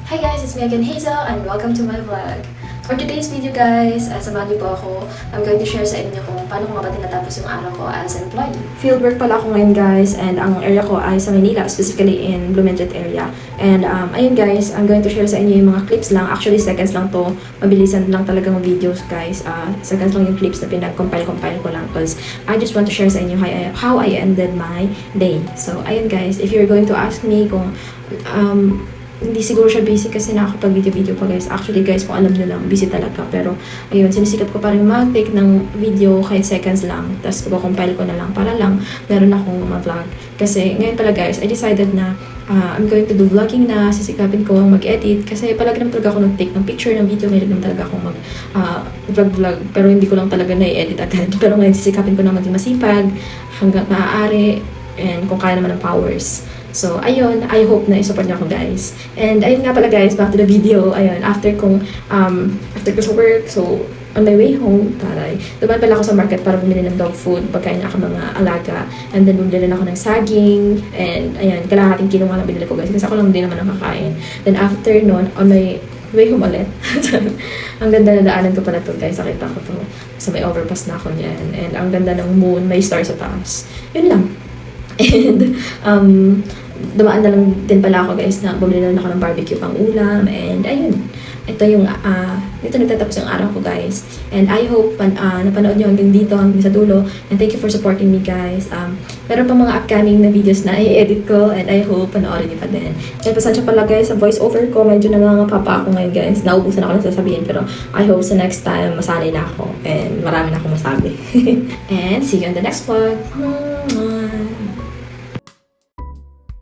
Hi guys, it's me again, Hazel, and welcome to my vlog. For today's video guys, samahan niyo po ako. I'm going to share sa inyo kung paano ko nga ba tinatapos yung araw ko as an employee. Fieldwork pala ako ngayon guys, and ang area ko ay sa Manila, specifically in Blumentritt area. And ayun guys, I'm going to share sa inyo yung mga clips lang. Actually, seconds lang to. Mabilisan lang talaga mga videos guys. Seconds lang yung clips na pinag-compile ko lang because I just want to share sa inyo how I ended my day. So ayun guys, if you're going to ask me kung hindi siguro siya busy kasi nakakapag-video pa guys. Actually guys, kung alam nyo lang, busy talaga. Pero ayun, sinisikap ko pa rin mag-take ng video kahit seconds lang. Tapos compile ko na lang para lang meron akong ma-vlog. Kasi ngayon pala guys, I decided na I'm going to do vlogging na. Sisikapin ko mag-edit. Kasi palagi naman talaga ako nag-take ng picture ng video. Mayroon naman talaga akong mag-vlog. Pero hindi ko lang talaga na-edit agad. Pero ngayon sisikapin ko na maging masipag hanggang maaari. And kung kaya naman ng powers. So, ayun, I hope na i-support niyo ako guys. And ayun nga pala guys, back to the video. Ayun, after ko sa work, so on my way home, taray, dumaan pala ako sa market para bumili ng dog food, pagkain niya ako mga alaga. And then bumili rin ako ng saging. And ayun, kalahating kilo nga lang binili ko guys, kasi ako lang din naman nakakain. Then after nun, on my way home ulit. Ang ganda na daanan ko pala to guys, nakita ko to. So may overpass na ako niyan. And ang ganda ng moon, may star sa taas. Yun lang. And dumaan na lang din pala ako guys na bumili na ako ng barbecue pang ulam. And ayun, ito yung dito nagtatapos yung araw ko guys. And I hope napanood nyo hanggang dito, hanggang sa dulo. And thank you for supporting me guys. Meron pa mga upcoming na videos na i-edit ko, and I hope panoorin nyo pa din. And pasensya pala guys sa voice over ko, medyo nangangapapa ako ngayon guys. Naubusan ako ng sasabihin, pero I hope sa next time masanay na ako and marami na akong masabi. And see you in the next vlog.